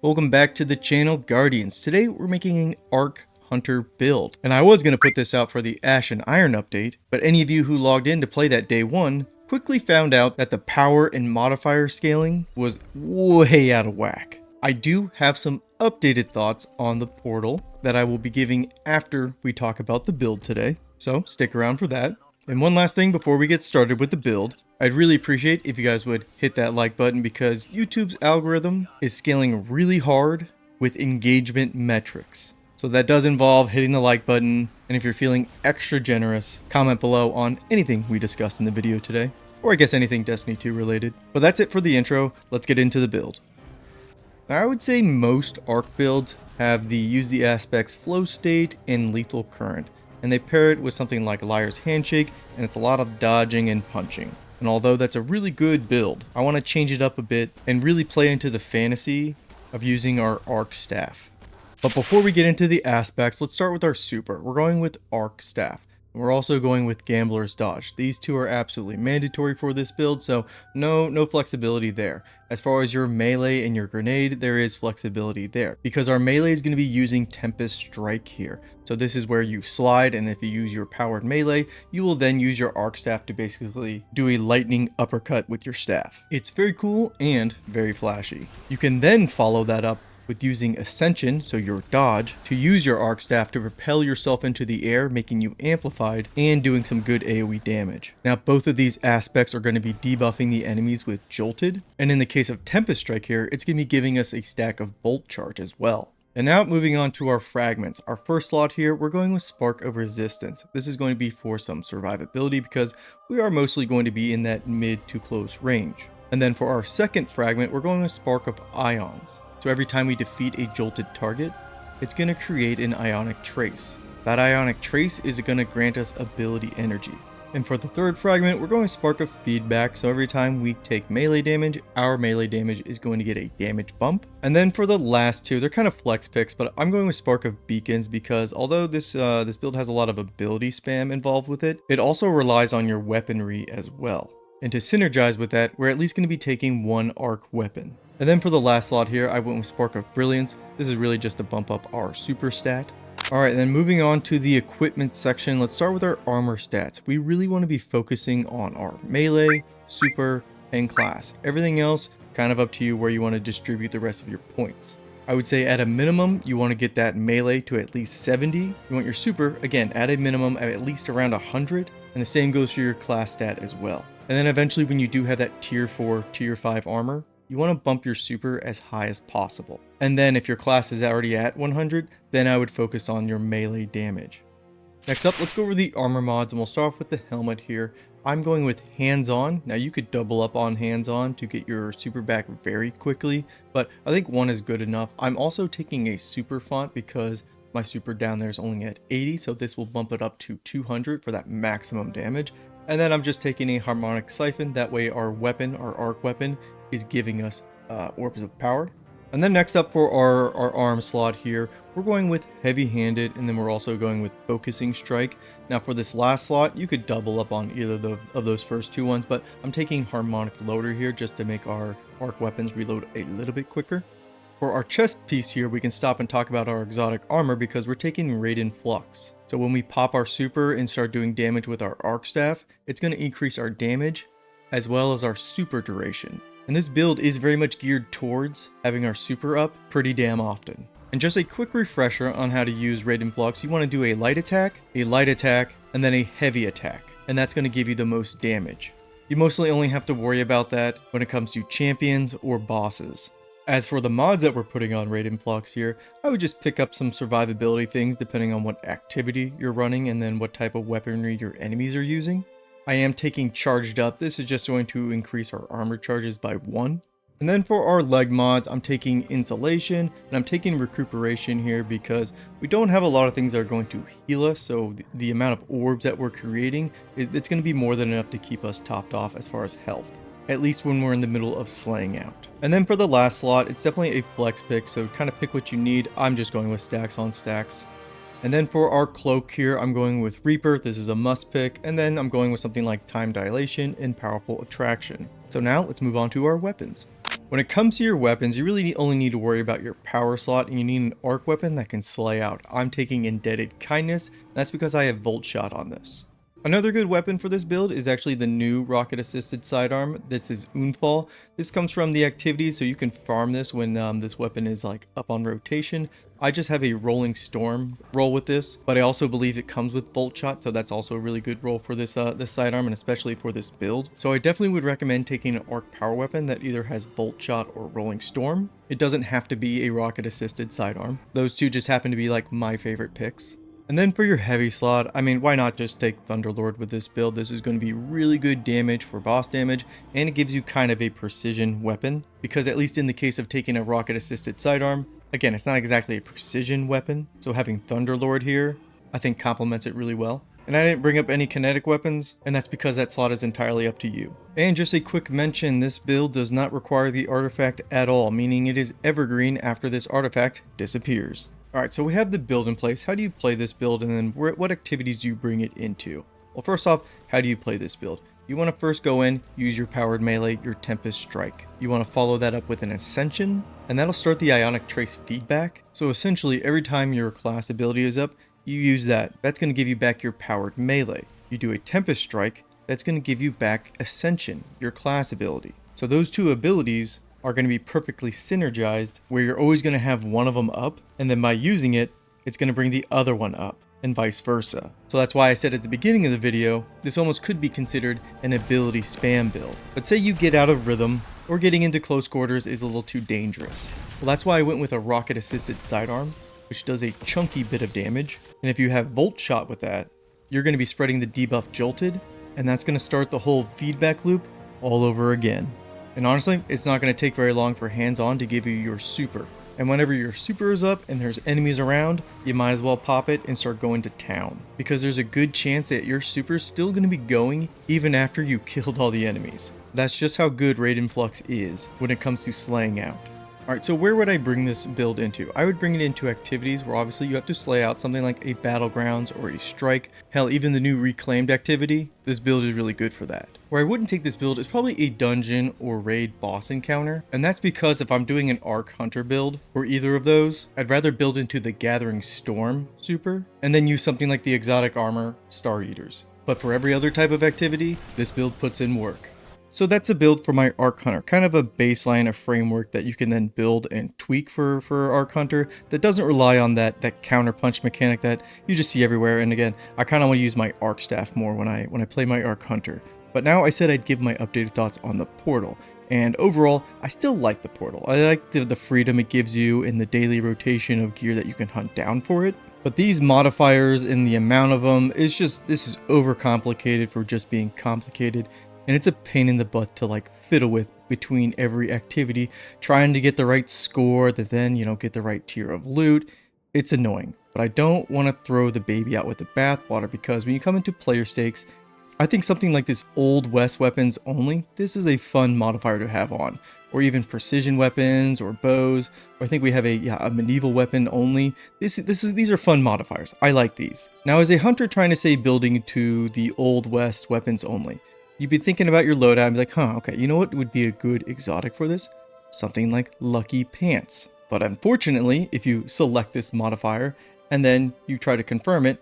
Welcome back to the channel, Guardians. Today we're making an Arc Hunter build. And I was going to put this out for the Ash and Iron update, but any of you who logged in to play that day one quickly found out that the power and modifier scaling was way out of whack. I do have some updated thoughts on the portal that I will be giving after we talk about the build today, so stick around for that. And one last thing before we get started with the build, I'd really appreciate if you guys would hit that like button because YouTube's algorithm is scaling really hard with engagement metrics. So that does involve hitting the like button, and if you're feeling extra generous, comment below on anything we discussed in the video today, or I guess anything Destiny 2 related. But that's it for the intro, let's get into the build. Now, I would say most Arc builds have the use the aspects flow state and lethal current, and they pair it with something like Liar's Handshake, and it's a lot of dodging and punching. And although that's a really good build, I want to change it up a bit and really play into the fantasy of using our Arc Staff. But before we get into the aspects, let's start with our super. We're going with Arc Staff. And we're also going with Gambler's Dodge. These two are absolutely mandatory for this build, so no flexibility there. As far as your melee and your grenade, there is flexibility there, because our melee is going to be using Tempest Strike here. So this is where you slide, and if you use your powered melee, you will then use your Arc Staff to basically do a lightning uppercut with your staff. It's very cool and very flashy. You can then follow that up with using Ascension, so your dodge, to use your Arc Staff to propel yourself into the air, making you amplified and doing some good AoE damage. Now, both of these aspects are going to be debuffing the enemies with Jolted, and in the case of Tempest Strike here, it's going to be giving us a stack of Bolt Charge as well. And now moving on to our fragments. Our first slot here, we're going with Spark of Resistance. This is going to be for some survivability because we are mostly going to be in that mid to close range. And then for our second fragment, we're going with Spark of Ions. So every time we defeat a jolted target, it's going to create an ionic trace. That ionic trace is going to grant us ability energy. And for the third fragment, we're going with Spark of Feedback. So every time we take melee damage, our melee damage is going to get a damage bump. And then for the last two, they're kind of flex picks, but I'm going with Spark of Beacons because although this build has a lot of ability spam involved with it, it also relies on your weaponry as well. And to synergize with that, we're at least going to be taking one arc weapon. And then for the last slot here, I went with Spark of Brilliance. This is really just to bump up our super stat. Alright, then moving on to the equipment section, let's start with our armor stats. We really want to be focusing on our melee, super, and class. Everything else, kind of up to you where you want to distribute the rest of your points. I would say at a minimum, you want to get that melee to at least 70. You want your super, again, at a minimum at least around 100. And the same goes for your class stat as well. And then eventually when you do have that tier 4, tier 5 armor, you want to bump your super as high as possible. And then if your class is already at 100, then I would focus on your melee damage. Next up, let's go over the armor mods, and we'll start off with the helmet here. I'm going with hands-on. Now you could double up on hands-on to get your super back very quickly, but I think one is good enough. I'm also taking a super font because my super down there is only at 80, so this will bump it up to 200 for that maximum damage. And then I'm just taking a harmonic siphon, that way our weapon, our arc weapon, is giving us orbs of power. And then next up for our arm slot here, we're going with heavy-handed, and then we're also going with focusing strike. Now for this last slot, you could double up on either of those first two ones, but I'm taking harmonic loader here just to make our arc weapons reload a little bit quicker. For our chest piece here, we can stop and talk about our exotic armor because we're taking Radiant Flux. So when we pop our super and start doing damage with our arc staff, it's going to increase our damage as well as our super duration. And this build is very much geared towards having our super up pretty damn often. And just a quick refresher on how to use Radiant Flux, you want to do a light attack, and then a heavy attack. And that's going to give you the most damage. You mostly only have to worry about that when it comes to champions or bosses. As for the mods that we're putting on Radiant Flux here, I would just pick up some survivability things depending on what activity you're running and then what type of weaponry your enemies are using. I am taking Charged Up. This is just going to increase our armor charges by 1. And then for our leg mods, I'm taking Insulation and I'm taking Recuperation here because we don't have a lot of things that are going to heal us. So the amount of orbs that we're creating, it's going to be more than enough to keep us topped off as far as health. At least when we're in the middle of slaying out. And then for the last slot, it's definitely a flex pick, so kind of pick what you need. I'm just going with stacks on stacks. And then for our cloak here, I'm going with Reaper. This is a must pick. And then I'm going with something like Time Dilation and Powerful Attraction. So now let's move on to our weapons. When it comes to your weapons, you really only need to worry about your power slot, and you need an arc weapon that can slay out. I'm taking Indebted Kindness, and that's because I have Volt Shot on this. Another good weapon for this build is actually the new rocket assisted sidearm. This is Unfall. This comes from the activities, so you can farm this when this weapon is like up on rotation. I just have a Rolling Storm roll with this, but I also believe it comes with Volt Shot, so that's also a really good roll for this this sidearm, and especially for this build. So I definitely would recommend taking an arc power weapon that either has Volt Shot or Rolling Storm. It doesn't have to be a rocket assisted sidearm. Those two just happen to be like my favorite picks. And then for your heavy slot, I mean, why not just take Thunderlord with this build? This is going to be really good damage for boss damage, and it gives you kind of a precision weapon, because at least in the case of taking a rocket assisted sidearm, again, it's not exactly a precision weapon, so having Thunderlord here, I think complements it really well. And I didn't bring up any kinetic weapons, and that's because that slot is entirely up to you. And just a quick mention, this build does not require the artifact at all, meaning it is evergreen after this artifact disappears. Alright, so we have the build in place. How do you play this build, and then what activities do you bring it into? Well, first off, how do you play this build? You want to first go in, use your powered melee, your Tempest Strike. You want to follow that up with an Ascension, and that'll start the Ionic Trace feedback. So essentially, every time your class ability is up, you use that. That's going to give you back your powered melee. You do a Tempest Strike, that's going to give you back Ascension, your class ability. So those two abilities are going to be perfectly synergized, where you're always going to have one of them up, and then by using it, it's going to bring the other one up, and vice versa. So that's why I said at the beginning of the video, this almost could be considered an ability spam build. But say you get out of rhythm, or getting into close quarters is a little too dangerous. Well, that's why I went with a rocket assisted sidearm, which does a chunky bit of damage, and if you have Volt Shot with that, you're going to be spreading the debuff Jolted, and that's going to start the whole feedback loop all over again. And honestly, it's not going to take very long for hands-on to give you your super. And whenever your super is up and there's enemies around, you might as well pop it and start going to town. Because there's a good chance that your super is still going to be going even after you killed all the enemies. That's just how good Raid Influx is when it comes to slaying out. Alright, so where would I bring this build into? I would bring it into activities where obviously you have to slay out something like a Battlegrounds or a Strike. Hell, even the new Reclaimed activity, this build is really good for that. Where I wouldn't take this build is probably a dungeon or raid boss encounter, and that's because if I'm doing an Arc Hunter build, or either of those, I'd rather build into the Gathering Storm super, and then use something like the Exotic Armor Star Eaters. But for every other type of activity, this build puts in work. So that's a build for my Arc Hunter, kind of a baseline, a framework that you can then build and tweak for Arc Hunter that doesn't rely on that counter punch mechanic that you just see everywhere. And again, I kind of want to use my Arc Staff more when I play my Arc Hunter. But now I said I'd give my updated thoughts on the portal. And overall, I still like the portal. I like the freedom it gives you in the daily rotation of gear that you can hunt down for it. But these modifiers and the amount of them, this is overcomplicated for just being complicated. And it's a pain in the butt to like fiddle with between every activity, trying to get the right score that then, get the right tier of loot. It's annoying, but I don't want to throw the baby out with the bathwater, because when you come into player stakes, I think something like this Old West weapons only, this is a fun modifier to have on, or even precision weapons or bows, or I think we have a medieval weapon only. These are fun modifiers. I like these. Now, as a hunter trying to say building to the Old West weapons only, you'd be thinking about your loadout and be like, okay, you know what would be a good exotic for this? Something like Lucky Pants. But unfortunately, if you select this modifier and then you try to confirm it,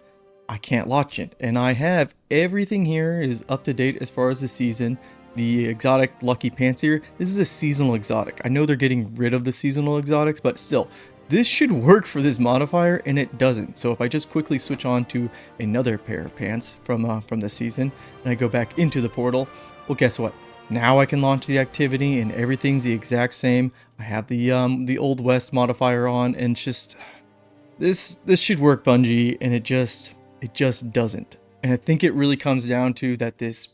I can't launch it. And I have everything here is up to date as far as the season. The exotic Lucky Pants here, this is a seasonal exotic. I know they're getting rid of the seasonal exotics, but still, this should work for this modifier, and it doesn't. So if I just quickly switch on to another pair of pants from the season, and I go back into the portal, well, guess what? Now I can launch the activity, and everything's the exact same. I have the Old West modifier on, and just this should work, Bungie, and it just doesn't. And I think it really comes down to that these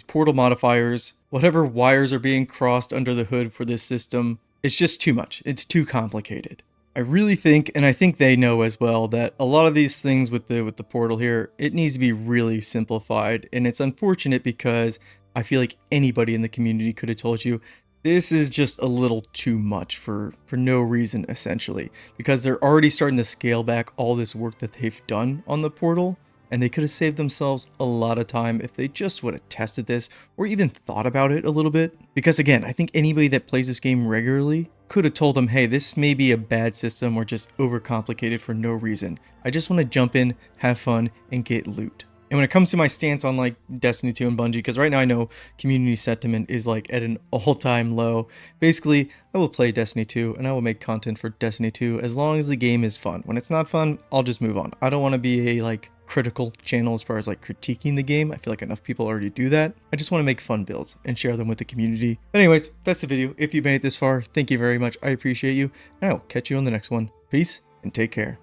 portal modifiers, whatever wires are being crossed under the hood for this system, it's just too much. It's too complicated. I really think, and I think they know as well, that a lot of these things with the portal here, it needs to be really simplified. And it's unfortunate because I feel like anybody in the community could have told you this is just a little too much for no reason, essentially, because they're already starting to scale back all this work that they've done on the portal. And they could have saved themselves a lot of time if they just would have tested this or even thought about it a little bit. Because again, I think anybody that plays this game regularly could have told them, hey, this may be a bad system or just overcomplicated for no reason. I just want to jump in, have fun, and get loot. And when it comes to my stance on like Destiny 2 and Bungie, because right now I know community sentiment is like at an all-time low. Basically, I will play Destiny 2 and I will make content for Destiny 2 as long as the game is fun. When it's not fun, I'll just move on. I don't want to be a like critical channel as far as like critiquing the game. I feel like enough people already do that. I just want to make fun builds and share them with the community. But anyways, that's the video. If you've made it this far, thank you very much. I appreciate you, and I will catch you on the next one. Peace and take care.